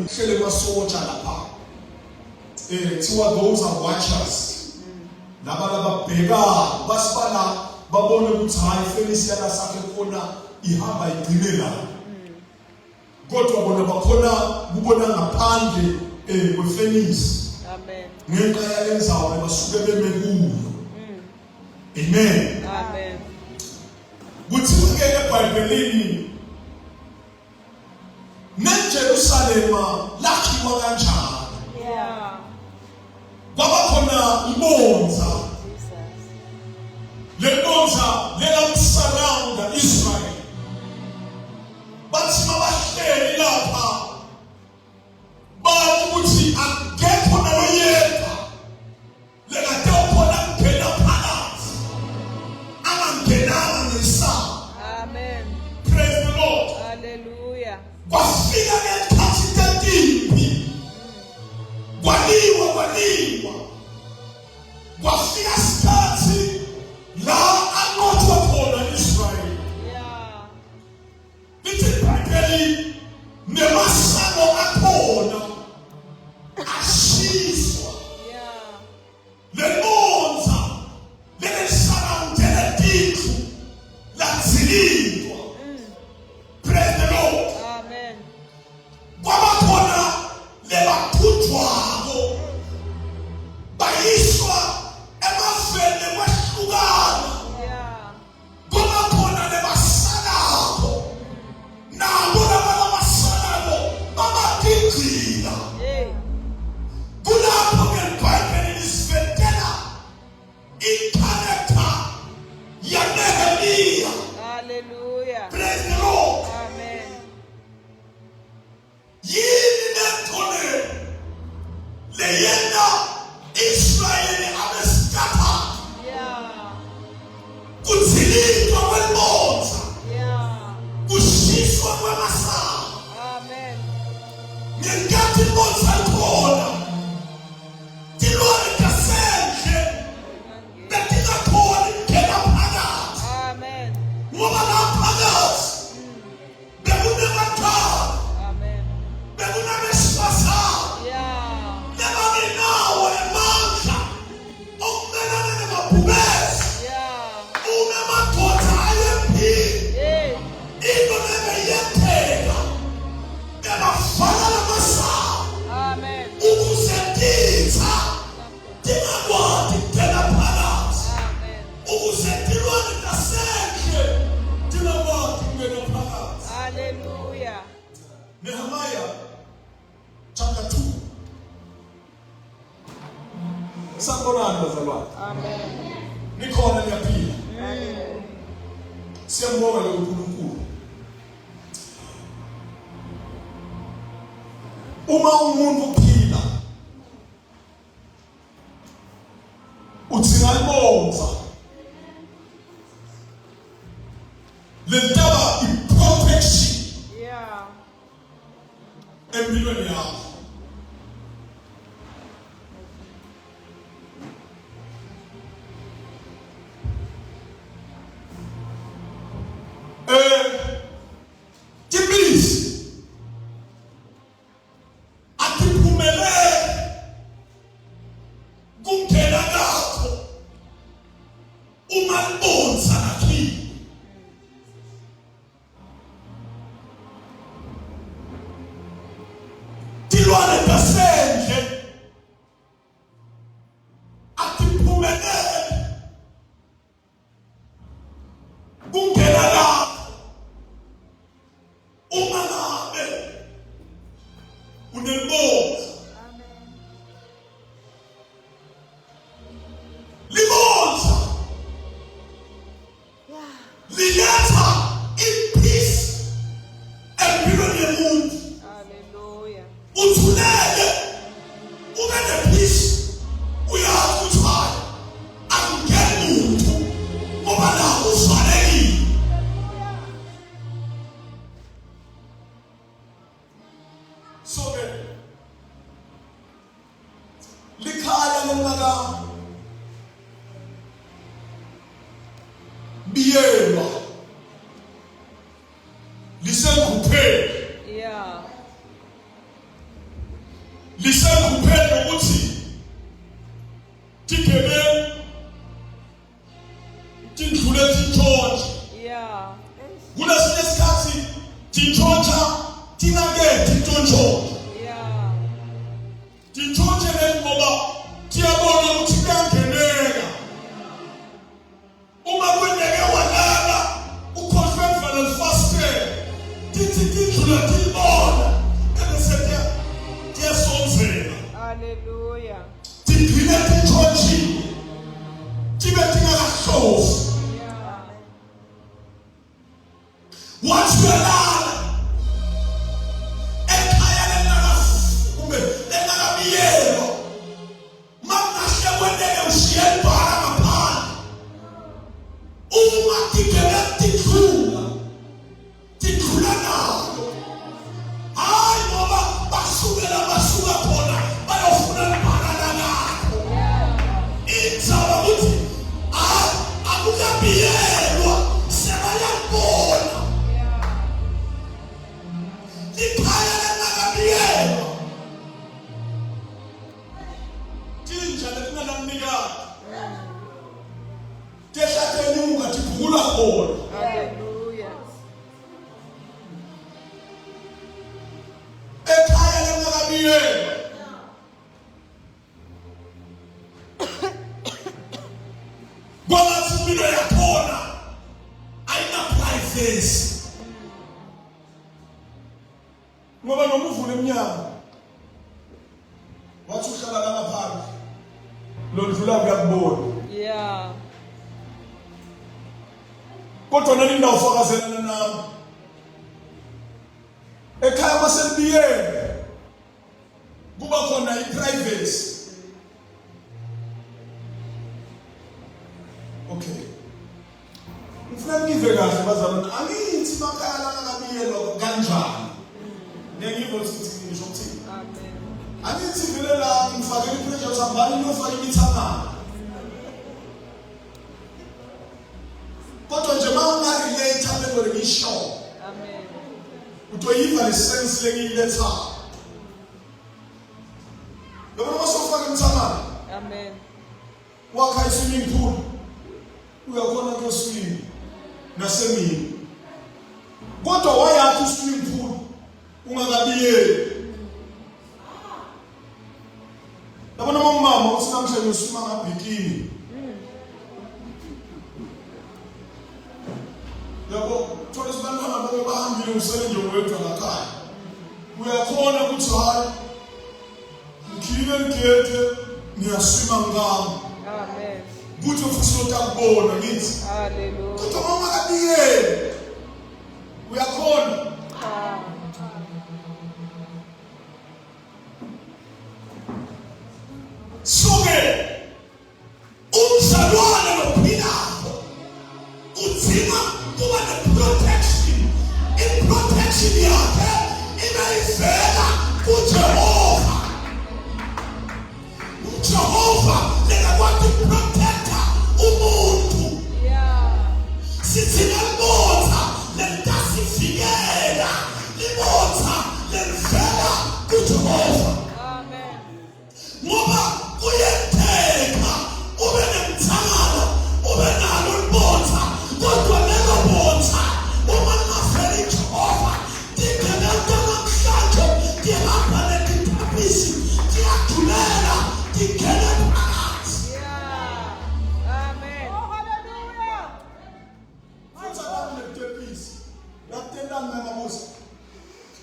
hlele kwasotsha lapha. Thiwa those are watchers. Laba lababheka basibala babone ukuthi hayi Felix yana sakhe khona ihamba igcine la. Kodwa bona bakhona kubona ngaphandle kweFenix. Amen. Ngenxa yalenzayo basuke beme kuyo. Amen. Amen. Kuthi ke eBhayibhelini neJerusalema lakhiwa kanjani? Yeah. Kwaba khona ibonza. Jesus. Le bonza lelamsurrounda Israel. Bathi mabahleli lapha bathi ukuthi akekho naloyedwa lekade ukhona kungena phakathi angangenanga ngesaba. Amen. Praise the Lord. Hallelujah. Kwafika ngesikhathi sentimbi kwaliwa kwafika isikhathi la anqothwa khona Israel. Yeah. Lithi iBhayibheli nemasango akhona ashiswa. Yeah. Lebonza lelisarroundele tindlu lazilindwa. Praise the Lord. Amen. Kwabakhona lebaqhutshwako bayiswa emafeni kwehlukana. Yeah. Kwabakhona lebasalako nabo labasalako babagigila. Hey. Kulapho ke iBhayibheli lisivela i-character yaNehemiya. Hallelujah. Praise the Lord. Amen. Yini lentole leyenda Israyeli abesithatha Yeah. kuthilindwa kwelibonza Yeah. kushiswa kwemasango. Amen. Ngenkathi ibonza likhona tilwane kasendle betingakhona ukungena phakathi Amen. ngoba ngaphakathi bekunebathala Amen. bekunabesifazane Yeah. nebangenawo amandla okumelana nemabhubesi. Yeah. Unemadoda ayempini Hey. into nebeyetheka bebafaka lamasango Amen. ukuze titha tingakwadi kungena phakathi Amen. ukuze tilwane tasendle tingakwadi kungena phakathi. Hallelujah. Nehemiah chapter 2. Sanibonani bazalwane. Amen. Nikhona niyaphila. Amen. Siyambonga lo uNkulunkulu. Uma umuntu uphila uthi ngalibonza lentaba i-protection Yeah. empilweni yakho. Tibisi atiphumelele kungena nakho uma libonza lakini. Tilwane tasendle atiphumelele kungena nakho uma ngabe unelibonza. Libonza Yeah. liletha i-peace empilweni yomuntu. Hallelujah. Uthulele ube ne-peace uyazi ukuthi hayi angingeni muntu ngoba nawo uvalekile. So-ke likhaya lomnaka biyelwa lisengrupheni. Yeah. ukuthi tigebe tindlule tintshontshe. Yeah. Kulesinye isikhathi tintshontsha tingake tintshontshe. Yeah. Tintshontshe ngoba tiyabona ukuthi kuyangeneka. Uma kwendeke walala ukhohlwe mfana fasted. Tithi tindlule tibona ebese tiyasonzela. Hallelujah. Tigcine tintshontshiwe. Tibe tingakahlosi. Yeah. Once you allow ekhaya lenakabiyelo makahle kwendeke ushiye ibhara ngaphandle uma tigebe tidlula nalo hayi ngoba basuka khona bayofuna ibhara lakho inzaba ukuthi akukabiyelwa sebayabona ikhaya lenakabiyelwa tinja letinganamnikati tehlatenyuka tibhukula khona. Hallelujah. Ekhaya lenakabiyelwa kwangathi impilo yakhona ayina-privacy ngoba noma uvule emnyango wathi uhlala la ngaphandle lodlula kuyakubona. Yeah. Kodwa nani ndawufakazelana nami ekhaya kwaselibiyeni kuba khona i-privacy. Okay, ngifuna ngive kahle bazalwane, angithi makhaya lanakabiyelwa kanjani. Ngiyivo ukuthi ngisho ukuthini. Amen. Angithi vele la ngifake ipressure usambani nofake imithangana. Kodwa nje mawungarelate abekore ngisho. Amen. Utoyiva lesense lengiyiletha. Yabona masofaka imithangana. Amen. Wakha i-swimming pool. Uyakhona ukuyoswim nasemini. Kodwa wayakha i-swimming pool ungakabiyeli. Yabona mama uthi namhlanje uswima ngabhikini. Yabo thola isibantwana babo bahambile umsebenzi wethu ngakhaya. Uyakhona ukuthi hayi ngikhile ngete ngiyaswima ngami. Amen. Kuthi ufisa utakubona ngithi. Hallelujah. Kodwa mama kabiyeli. Uyakhona. Suke umzalwane lophilako udzinga kuba ne-protection. I-protection yakhe inayivela kuJehova. uJehova lekakwati protecta umuntu. Yeah. Sithi libotha lentasifikela libotha levela kuJehova. Amen. Ngoba kuyenteka ube nemthangala ube nalo libotha kodwa lelo botha uma lingaveli Jehova tingeneka namhlanje tihamba netithabisi tiyadlulela tingene phakathi. Yeah. Amen. Oh, hallelujah. Futhi abantu netithabisi yakutelana ngamusa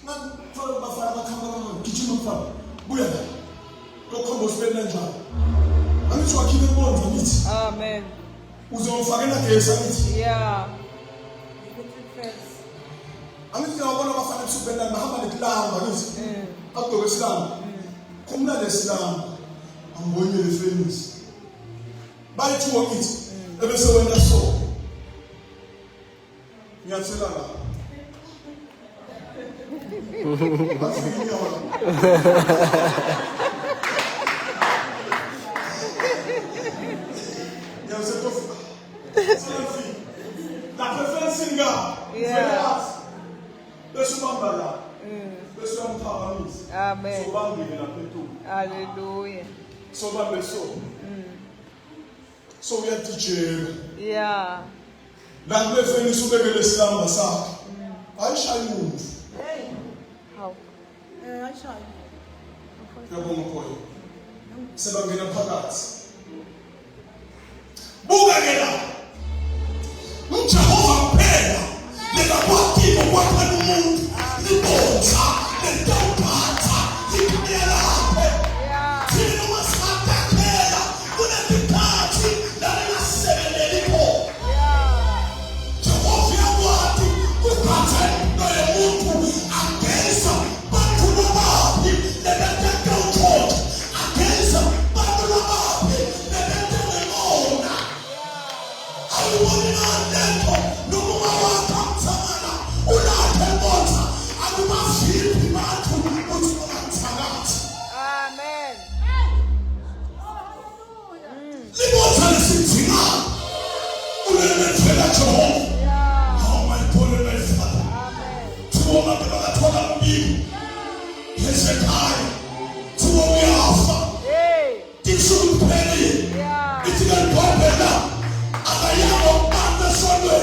ngakuthola bafana bakhamba gijima mfana buya la lokhombo sibena njalo angithi wakhile bonza ngithi Amen. uzomfakela gesi angithi Yeah. angithi ngiyabona bafana besubena bahamba neklamba ngithi agqoke isilamba khumla lesilamba angibonye lefenisi bayithiwa ngithi ebese wena so ngiyathela la La preferenza Yeah. Besubamba la. Besu Amen. Hallelujah. So we have to change. Yeah. Now we finish to make the Islam massacre. I shall move. How? I shall. You're going to go. Sebagina Pagat. Bugagena. Jehovah Pena. Let the body of what I move. The bones. The doubts. The Kayala. The Masaka Kayala. When the party. That is 7 days ago. Jehovah Wadi. Who can't no move against Bakulabadi. Let them go court. Against Bakulabadi. Let them go alone. I want to know. No more comes Samana. Ulate water. I do not feel the battle. Amen. Limota is sitting up. Ulemefela Jehovah. Oh my God, my Father. Amen. Tuoma baba toka mbingu. Hezekiah. Tuombe Alpha. Hey. Tisupeni. Yeah. Itikapopenda. Akayamo panda sonwe.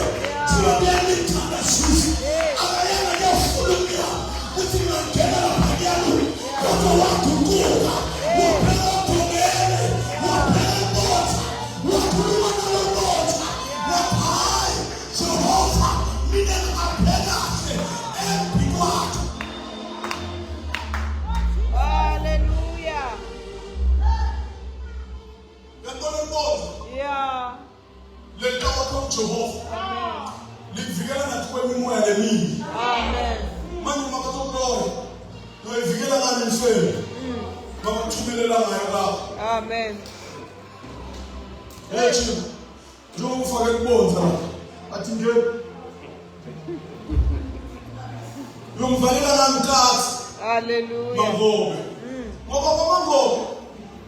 Tuombe tanda susi. Akayamo ya fulumia. Utikangena na pagano. Kwa watu kuoga. Wapenda tongele. Wapenda bota. Wakuluma na lobota. Wapai. Jehovah. Mine apena. God. Hallelujah. Yeah. Let God come Jehovah. Livigana na tuwe mimo ya lemini. Amen. Mani makato glory. No livigana na nifeli. Mama tumelela na yoga. Amen. Hey chief. Don't forget bones. Atinge. Lumvalela na mkati. Hallelujah. Magobe. Magobe.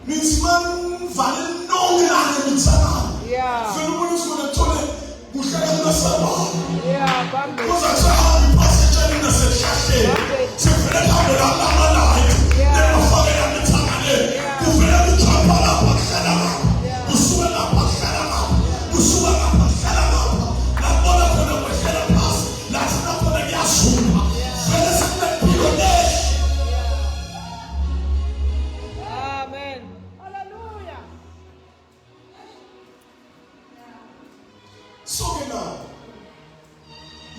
Means man vale no na mitsana. Yeah. Phenomenal for the tone. Bushaka na saba. Yeah, Bambi. Because I saw how the pastor in the session. To feel how the lama light. Then the father and the tamale. Who feel the chapala pasana. Who suela pasana. Who suela pasana. La bola for the pasana pass. That's not for the yasuma. Amen. Hallelujah. So now,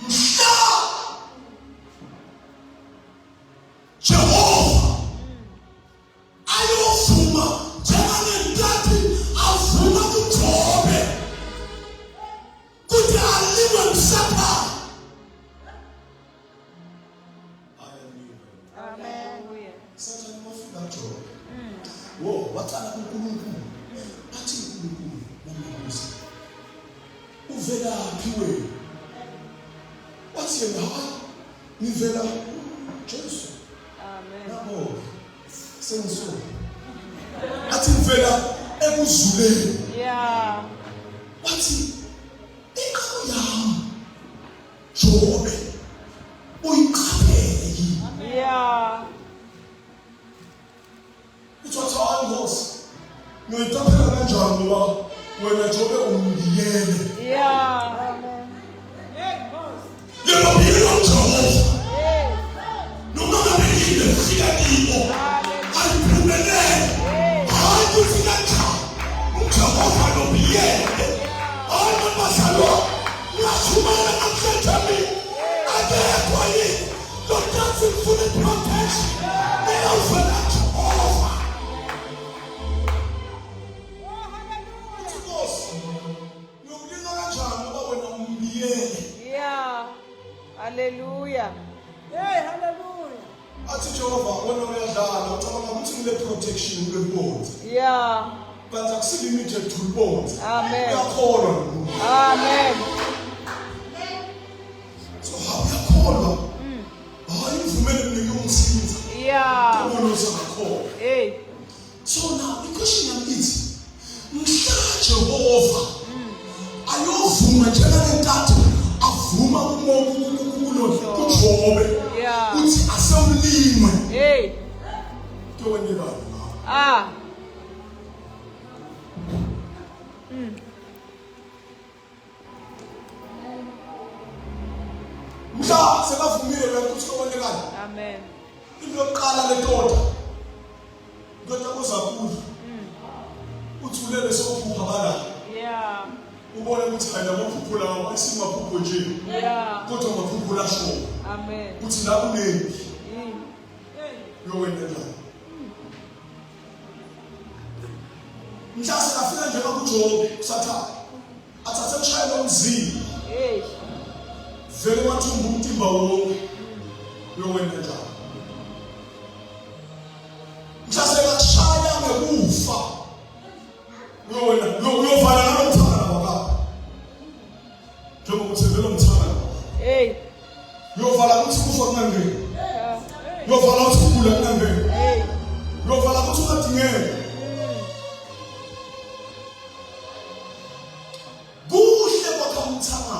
you shall Jehovah. Ayofuma, Jemane Dati, Afuma Kutobe. Kuti aliwe msapa. Hallelujah. Sasa ni mafuta cho. Wo, watana kukungu. Ati kukungu. Mamagusa. Uvela piwe. What's your name? Nivela. Jesu. Amen. Namo. Senso. Ati uvela ebuzule. Yeah. Wati ikayam. Jobe. Uikapeyi. Yeah. It was all was. No, it's not a job. When I told her, Yeah. you know, you don't Jehovah. Hey. No matter the heat, see that evil. I put the name. I do see that child. Jehovah don't be here. I remember Salo. Last woman that said to me, I dare for you. Don't dance in full protection. They don't for that Jehovah. Yeah. Hallelujah. Hey, hallelujah. Ati Jehovah, when we are done, I'm talking about protection with the bones. Yeah. But I'm still limited to bones. Amen. We are called on. Amen. So how we are called on? How you familiar with your own sins? Yeah. No one knows how to call. Hey. So now the question is, Jehovah, are you from a general that a woman kujobe Yeah. uthi assembly Kuyonekani ngawo. Ah. Mhla sekavumile wena ukuthi kuyonekani. Amen. Into yokuqala lendoda. Indoda ozakuza. Uthulele sokuphupha bala. Yeah. Ubone ukuthi hayi laphuphula lawo asimaphupho nje. Yeah. Kodwa maphuphula sho. Amen. Uthi la kuneni. Kuyonekani. Mhla sekafika nje kuJobe usathana. Athathe umshayelo umzimba. Hey. Vele wathumba umtimba wonke. Kuyonekani. Mhla sekashaya ngekufa. Uyovala ngalomthana wakho. Njengoba uthembele umthana. Hey. Uyovala ukuthi kufa kunangeni. Uyovala ukuthi ukugula kunangeni. Hey. Uyovala ukuthi ungadingeki. Kuhle kwakho umthana.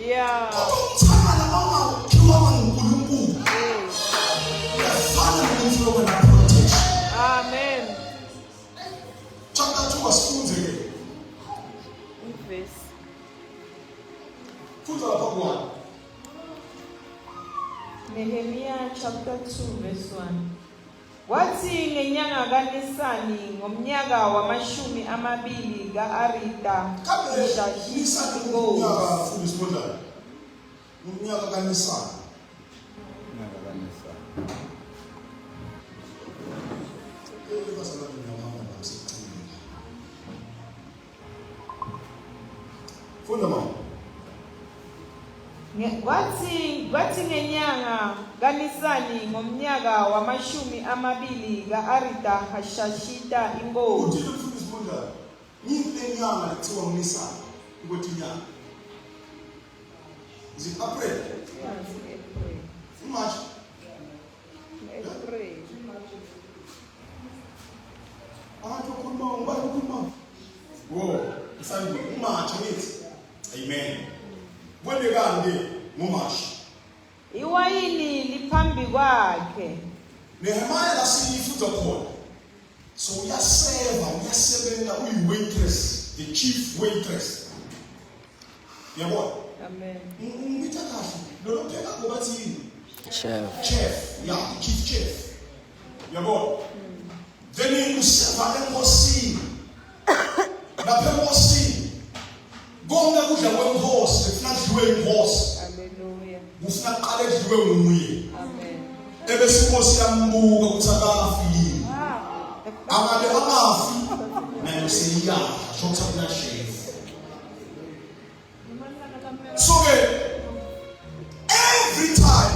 Yeah. Kodwa umthana mawakhiwa nguNkulunkulu. Hey. Uyafana nomuntu wena protection. Amen. Chapter 2 asifunze ke. Verse. Futhi lapha kwa. Nehemiah chapter 2 verse 1. Wathi ngenyanga kaNisani ngomnyaka wamashumi amabili ka-Arida Nisani ngomnyaka futhi sibondayo. Ngomnyaka kaNisani. Funda mama. Wathi ngenyanga kaNisani ngomnyaka wamashumi amabili ka-Arida Hashashita inkosi. Uthi futhi sibondayo. Ngilenyanga kuthiwa nguNisani. Ukuthi inyanga. Is it April? Yes, April. March. April. Abantu bakhuluma ngubani ukhuluma? Wo, isandla uMarch ngithi. Amen. Kwendekani ngoMarch. Iwayini liphambi kwakhe. Nehemiah lasiyifuza khona. So uyasebenza uyi-waitress, the chief waitress. Yabona? Amen. Ngitha kahle. Lo pheka ngoba thini? Chef. Yeah, the chief chef. Yabona? Then useva enkosini. Lapha enkosini. Konke kudla kwenkosi, kufuna kudliwe inkosi. Hallelujah. Kufuna kuqale kudliwe nguye. Amen. Ebese inkosi yambuka ukuthi akafiki. Angabe akafi naye seyiyakha shokutha kuna chef. So every time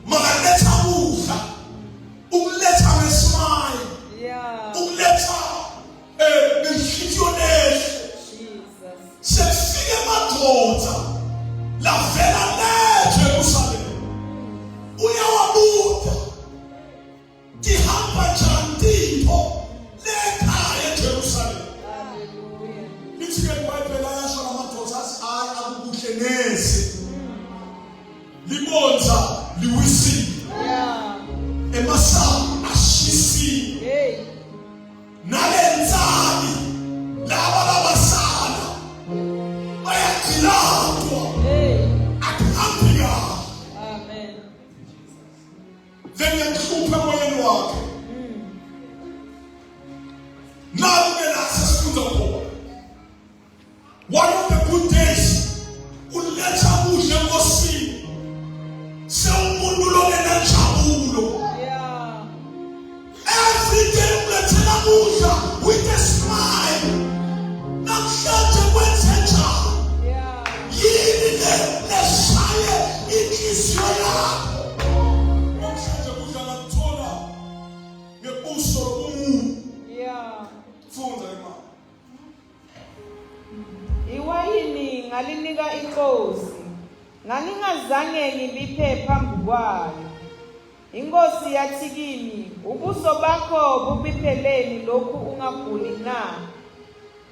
makaletha ukudla ukuletha ngesmile Yeah. ukuletha ngenhliziyo lehle Jesus. sekufike madoda lavela neJerusalem uyawabuka tihamba njani tipho lekhaya eJerusalem. Hallelujah. Lithi ke iBhayibheli ayasho lamadoda athi hayi akukuhle neze libonza liwisile Yeah. emasango ashisile Hey. nalenzani laba labasala bayagilandwa Hey. akuhambi kahle. Amen. Then yanhluphe emoyeni wakhe naku-ke la sesifunza khona. One of the good days uletha kudla enkosini sewumuntu longenanjabulo. Yeah. Every day ulethela kudla with a smile. Namhlanje kwenze njani? Yeah. Yini leshaye inhliziyo yakho? Namhlanje kudla ngakuthola ngebuso lobumuntu. Yeah. Funda imali. Iwayini ngalinika inkosi. Ngangingazange ngiliphe phambi kwayo. Inkosi yathi kimi, ubuso bakho bubipheleni lokhu ungaguli na?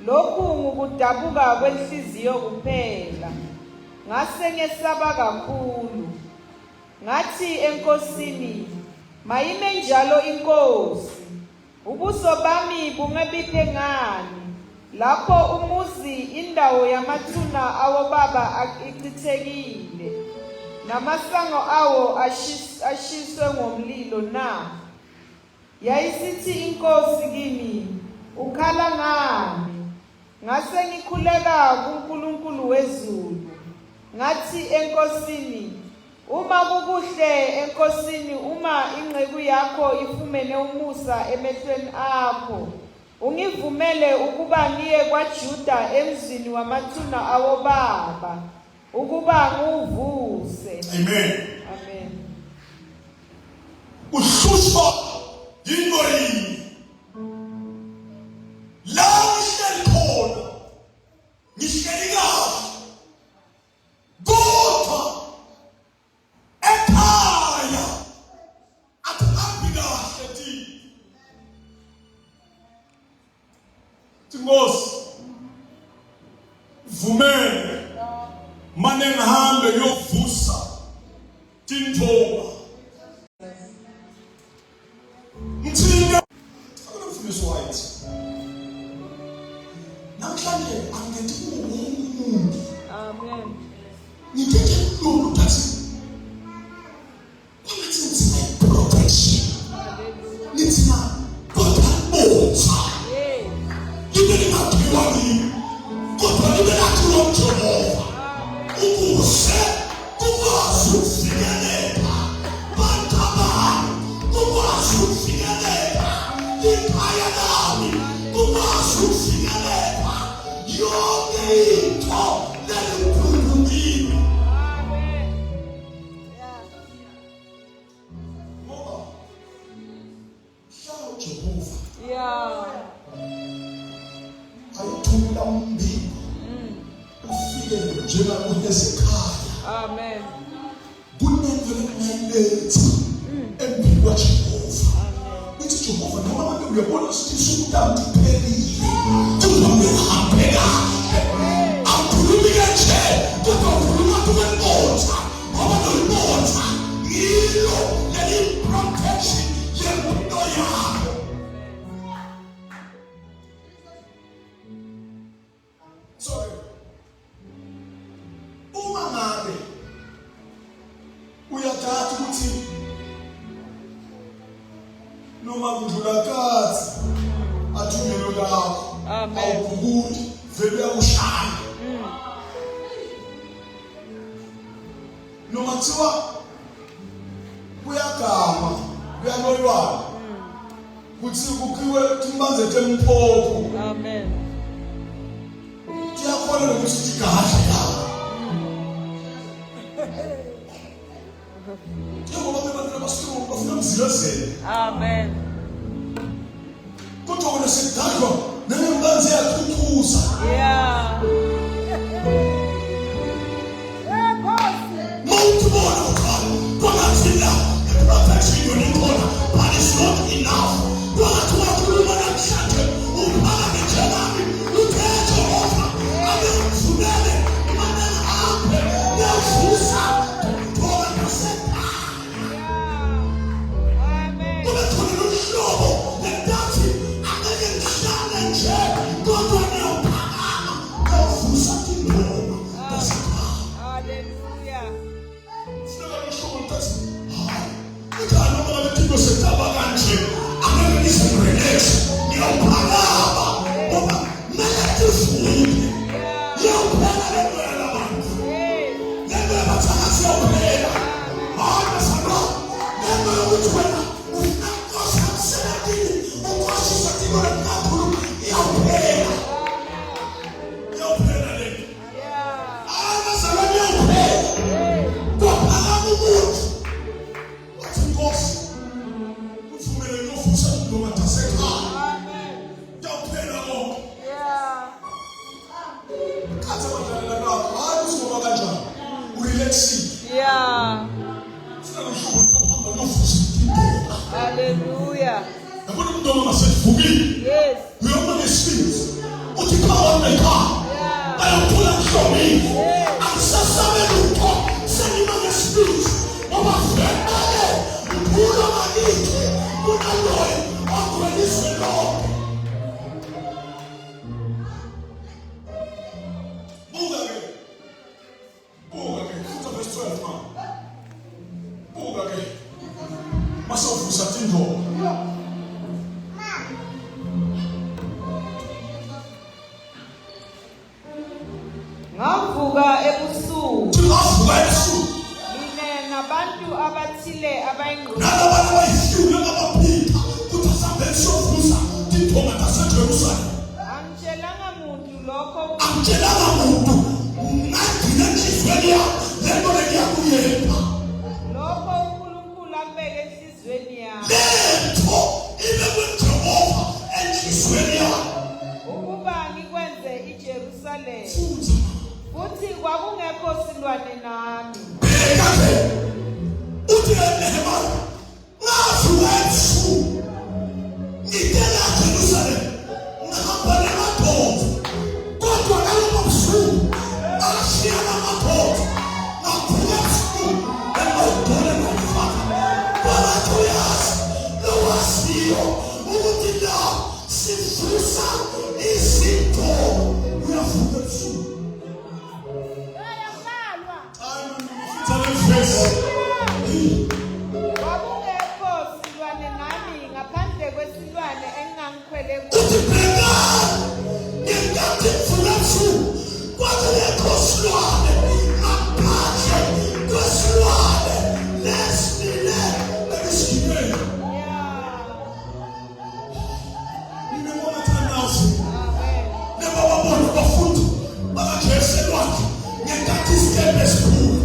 Lokhu ngukudabuka kwenhliziyo kuphela. Ngase ngesaba kakhulu. Ngathi enkosini, Mayime njalo inkosi. Ubuso bami bungebiphe ngani. Lapho umuzi indawo yamathuna awo baba ichithekile. Namasango awo ashiswe ngomlilo na. Yayisithi inkosi kimi, ukhala ngami. Ngase ngikhuleka kuNkulunkulu wezulu. Ngathi enkosini, uma kukuhle enkosini, uma inceku yakho ifumene umusa emehlweni akho, ungivumele ukuba ngiye kwaJuda emzini wamathuna awo baba, ukuba nguvuse. Amen. Amen. Ushusha yinto yini. La ngihleli khona, ngihleli kahle. Kodwa ekhaya akuhambi kahle thina. Inkosi vumele mane ngihambe yovusa tinthoba. Ngithini akufundiswa white. Namhlanje angethi umuntu. Amen. Ngithethe umuntu ukuthi kwathi protection. Nithi na kodwa bonza. Libele ngaphiwa yini. Kodwa libele akulo Jehova. Ukuse ukwazi ukufinyelela. Bantaba ukwazi ukufinyelela. Ikhaya lami ukwazi ukufinyelela. Yonke into lelikhulumile. Ngoba hlala Jehova. Yeah. Ayithumela umbiko. Ufike njena kuHezekhaya. Amen. Kunento lekungayiletha empini kaJehova. Uthi Jehova noma abantu uyabona sithi umntana uphelile. Kungamhambe kahle. Akhulumi nje kodwa ukhuluma kubenotha. Ngoba nolibotha yilo leli protection yempilo yakho. Sorry. Uma ngabe uyathatha ukuthi noma kudlula kathi athumelo lakho. Amen. Awubukuthi vele uyakushaya. Noma kuthiwa kuyagama kuyaloywana. Kuthi kukiwe timbanze temphopho. Amen. Kuyakhona ukuthi igahle yawo. Njengoba abantu abasuka bafuna umzilazele. Amen. Kodwa wena sekudalwa nembanze yakhuthuza. Yeah. Mawuthi bona ukhona kwangathina iprotection yonikhona but it's not enough. Kwangathi wakhuluma namhlanje uphaka njenami uthe Jehova angifumele imana aphe yavusa thola nasekhaya. Amen. Kube khona nohlobo lendathi angeke ngihlale nje kodwa ngiyophakama yavusa tindoma nasekhaya. Hallelujah. Sina nohlobo lendathi hayi uthando ngoba lethindo setaba kanje angeke ngisenrelax ngiyophakama ngoba mele sifunde. Yaphela lento yabantu. Lento yabathakathi yaphela. Hayi basana. Lento yokuthi wena unakosa msebenzini ukwashisa tibona kakhulu yaphela. Yaphela lento. Hayi basana yaphela. Kwaphakama umuntu. Wathi Nkosi ufumele nofusa noma tasekhaya. Yaphela konke. Kathi abadala bakho hayi uzoba kanjani. Urelaxing. Yeah. Sina nohlobolohamba nofusa tindoma. Hallelujah. Yabona umntwana masevukile. Yes. Uyoma nesibindi. Uthi khawani nekhaya. Ayaphula mhlobini. Akusasabe lutho. Senima nesibindi. Ngoba vele uphula maningi. Lokho akutshelanga muntu ngagcina enhliziyweni yakho lento leyakuyenza lokho uNkulunkulu akubeke enhlizweni yakho lento ibe kuJehova enhliziyweni yakho ukuba ngikwenze iJerusalema futhi kwakungekho silwane nami. bheka-ke uthi Nehemiya ngazi wethu ngitela Jerusalema ngihamba namadoda kodwa ngaloko busuku ashiya namadoda ngaphuka ebusuku emadole ngomfaka phakathi uyazi lowaziyo ukuthi la sivusa izinto uyavuka ebusuku Kwakungekho silwane nami ngaphandle kwesilwane engangikhwele kuso. uthi bheka ngenkathi mvula ebusuku kwakungekho silwane ngaphandle kwesilwane lesimile ebesigibeni mina ngobathandazi Amen. neba babona abafundi bakaJesu elwandle ngenkathi isikebhe esikhulu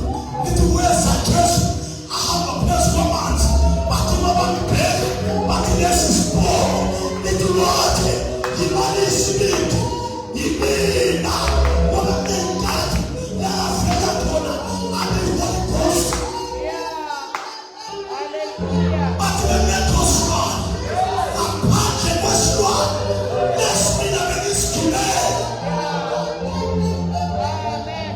lithi weza Jesu ahamba phezu kwamanzi bathi babambheke bathi lesi siporo lithi wathi yimali isibindi yimina ngoba ngenkathi lafika khona abe-Holy Ghost Hallelujah. bathi bengekho silwane ngaphandle kwesilwane lesimina bengisigibele Amen.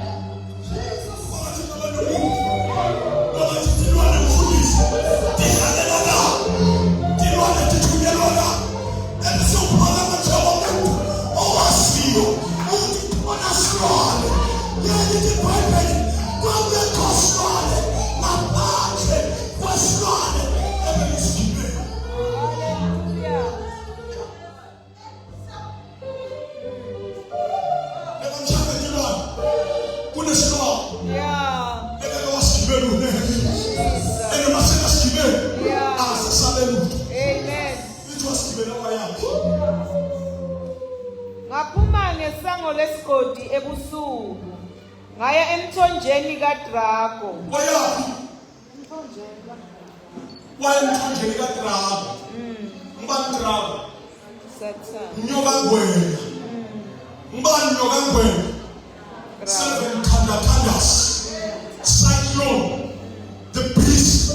Hallelujah. Yeah. Amen. Ngaphuma ngesango lesigodi ebusuku ngaya emthonjeni kaDrago. wayemthonjeni kaDrago ngibani Drago Sathana. nyoka ngwenya ngibani nyoka ngwenya seven thunderous cyclone the beast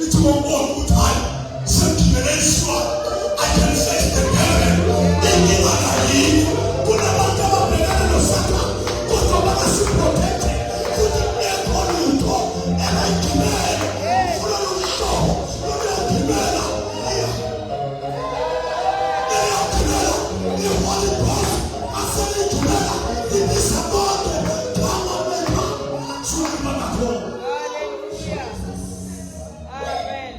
it won't go time sentimental I can face the heaven ingibanayi kunabantu ababhekana nosaka kodwa bangasiprotect futhi ekho lutho elayigibele kulolu hlobo loluyagibela i-Holy Ghost aseliyigibela ibisa bonke kwamamela sulimana khona Hallelujah. Amen.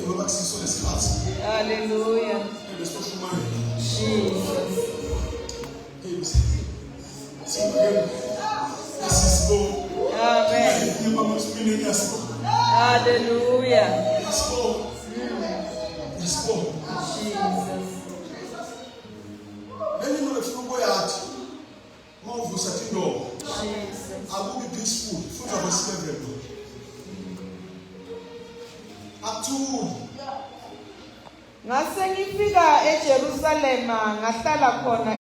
ngoba kusiso lesikhathi Hallelujah. lesifumane Jesus. Amen. Hallelujah. Jesus. Jesus. Ngase ngifika eJerusalema ngahlala khona